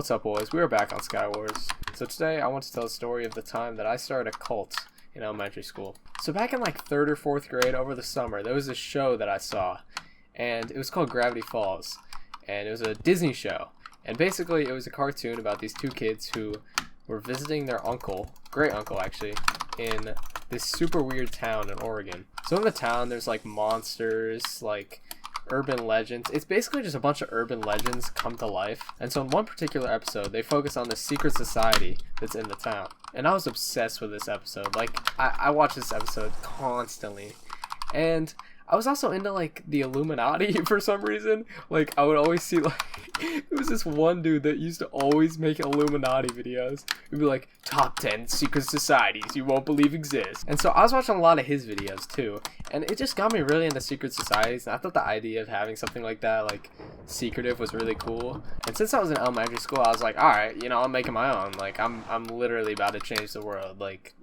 What's up, boys? We are back on Skywars. So today I want to tell a story of the time that I started a cult in elementary school. So back in like 3rd or 4th grade over the summer, there was this show that I saw, and it was called Gravity Falls, and it was a Disney show. And basically it was a cartoon about these two kids who were visiting their uncle, great uncle actually, in this super weird town in Oregon. So in the town there's like monsters, like urban legends. It's basically just a bunch of urban legends come to life. And so in one particular episode, they focus on the secret society that's in the town. And I was obsessed with this episode. Like, I watched this episode constantly. And I was also into, like, the Illuminati for some reason. Like, I would always see, like, there was this one dude that used to always make Illuminati videos. He'd be like, top 10 secret societies you won't believe exist. And so I was watching a lot of his videos, too. And it just got me really into secret societies. And I thought the idea of having something like that, like, secretive, was really cool. And since I was in elementary school, I was like, alright, you know, I'm making my own. Like, I'm literally about to change the world. Like,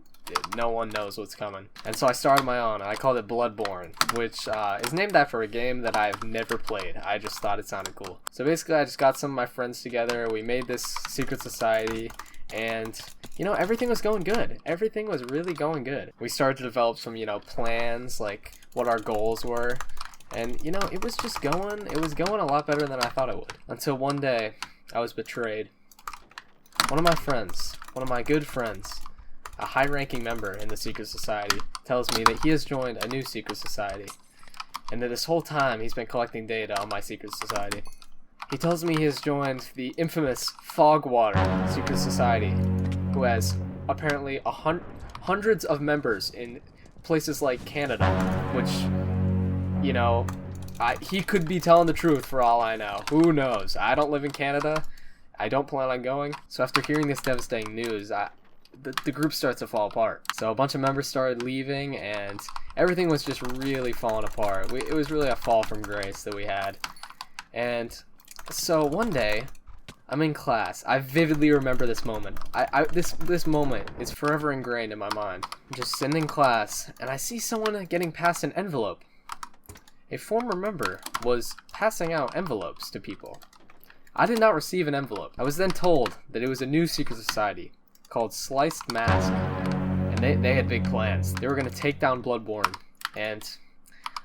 no one knows what's coming. And so I started my own, and I called it Bloodborne, which is named after a game that I've never played. I just thought it sounded cool. So basically I just got some of my friends together, we made this secret society, and you know, everything was going good. Everything was really going good. We started to develop some, you know, plans, like what our goals were, and you know, it was going a lot better than I thought it would. Until one day I was betrayed. One of my friends, one of my good friends, a high-ranking member in the secret society, tells me that he has joined a new secret society, and that this whole time he's been collecting data on my secret society. He tells me he has joined the infamous Fogwater secret society, who has apparently hundreds of members in places like Canada, which, you know, he could be telling the truth for all I know. Who knows? I don't live in Canada. I don't plan on going. So after hearing this devastating news, the group starts to fall apart. So a bunch of members started leaving, and everything was just really falling apart. It was really a fall from grace that we had. And so one day, I'm in class. I vividly remember this moment. This moment is forever ingrained in my mind. I'm just sitting in class, and I see someone getting passed an envelope. A former member was passing out envelopes to people. I did not receive an envelope. I was then told that it was a new secret society called Sliced Mask, and they had big plans. They were going to take down Bloodborne, and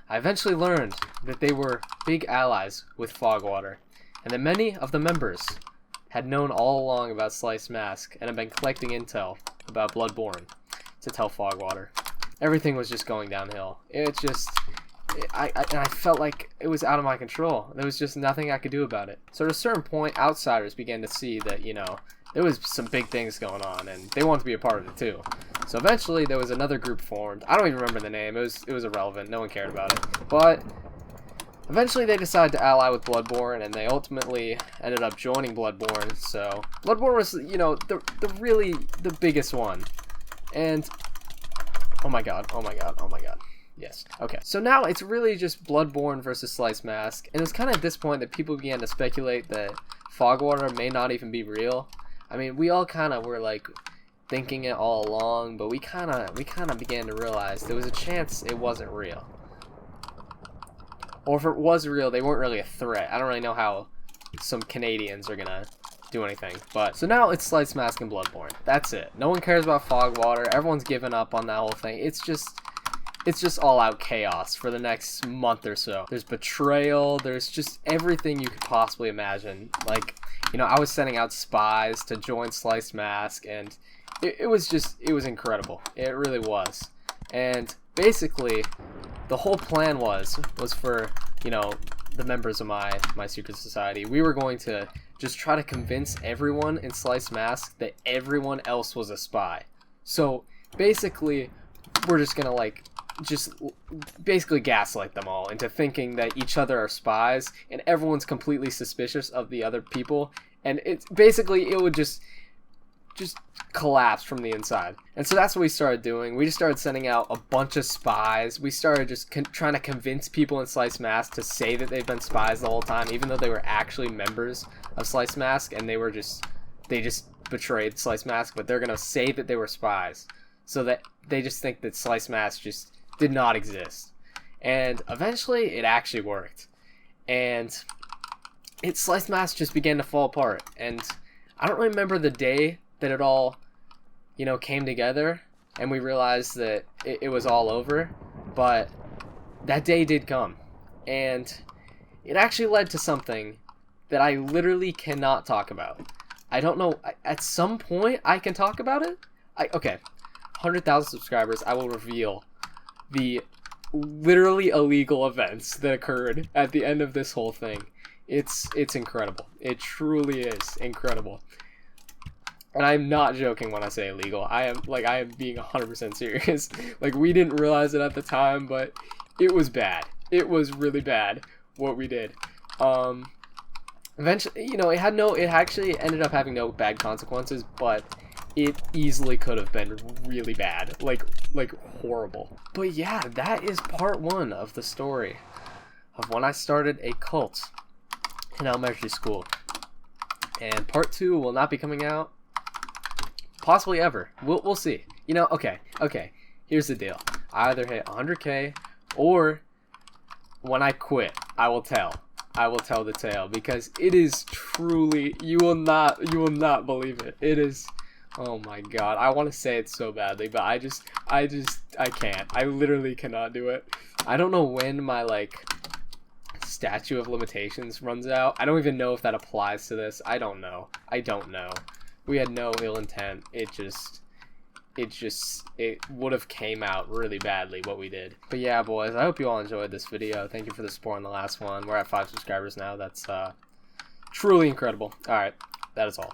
I eventually learned that they were big allies with Fogwater, and that many of the members had known all along about Sliced Mask and had been collecting intel about Bloodborne to tell Fogwater. Everything was just going downhill. I felt like it was out of my control. There was just nothing I could do about it. So at a certain point, outsiders began to see that, you know, there was some big things going on, and they wanted to be a part of it too. So eventually there was another group formed. I don't even remember the name. It was irrelevant. No one cared about it. But eventually they decided to ally with Bloodborne, and they ultimately ended up joining Bloodborne. So Bloodborne was, you know, the biggest one. And oh my god. Yes. Okay. So now it's really just Bloodborne versus Sliced Mask, and it was kind of at this point that people began to speculate that Fogwater may not even be real. I mean, we all kind of were like thinking it all along, but we kind of began to realize there was a chance it wasn't real. Or if it was real, they weren't really a threat. I don't really know how some Canadians are gonna do anything. But so now it's Sliced Mask and Bloodborne. That's it. No one cares about Fogwater. Everyone's given up on that whole thing. It's just all out chaos for the next month or so. There's betrayal, there's just everything you could possibly imagine. Like, you know, I was sending out spies to join Sliced Mask, and it was incredible. It really was. And basically, the whole plan was for, you know, the members of my secret society, we were going to just try to convince everyone in Sliced Mask that everyone else was a spy. So basically, we're just gonna like basically gaslight them all into thinking that each other are spies, and everyone's completely suspicious of the other people, and it's basically, it would just collapse from the inside. And so that's what we started doing. We just started sending out a bunch of spies. We started just trying to convince people in Sliced Mask to say that they've been spies the whole time, even though they were actually members of Sliced Mask, and they just betrayed Sliced Mask, but they're gonna say that they were spies, so that they just think that Sliced Mask just did not exist. And eventually it actually worked, and Sliced Mask just began to fall apart. And I don't remember the day that it all, came together and we realized that it was all over, but that day did come, and it actually led to something that I literally cannot talk about. I don't know, at some point I can talk about it? Okay, 100,000 subscribers, I will reveal the literally illegal events that occurred at the end of this whole thing. It's incredible. It truly is incredible. And I'm not joking when I say illegal. I am being 100% serious. Like, we didn't realize it at the time, but it was bad. It was really bad what we did. Eventually, it actually ended up having no bad consequences, but it easily could have been really bad, like horrible. But yeah, that is part 1 of the story of when I started a cult in elementary school. And part 2 will not be coming out possibly ever. We'll see. Okay. Here's the deal. I either hit 100K or when I quit, I will tell the tale, because it is truly, you will not believe it. It is, oh my god, I want to say it so badly, but I can't. I literally cannot do it. I don't know when my statute of limitations runs out. I don't even know if that applies to this. I don't know. We had no ill intent. It would have came out really badly what we did. But yeah, boys, I hope you all enjoyed this video. Thank you for the support on the last one. We're at 5 subscribers now. That's truly incredible. Alright, that is all.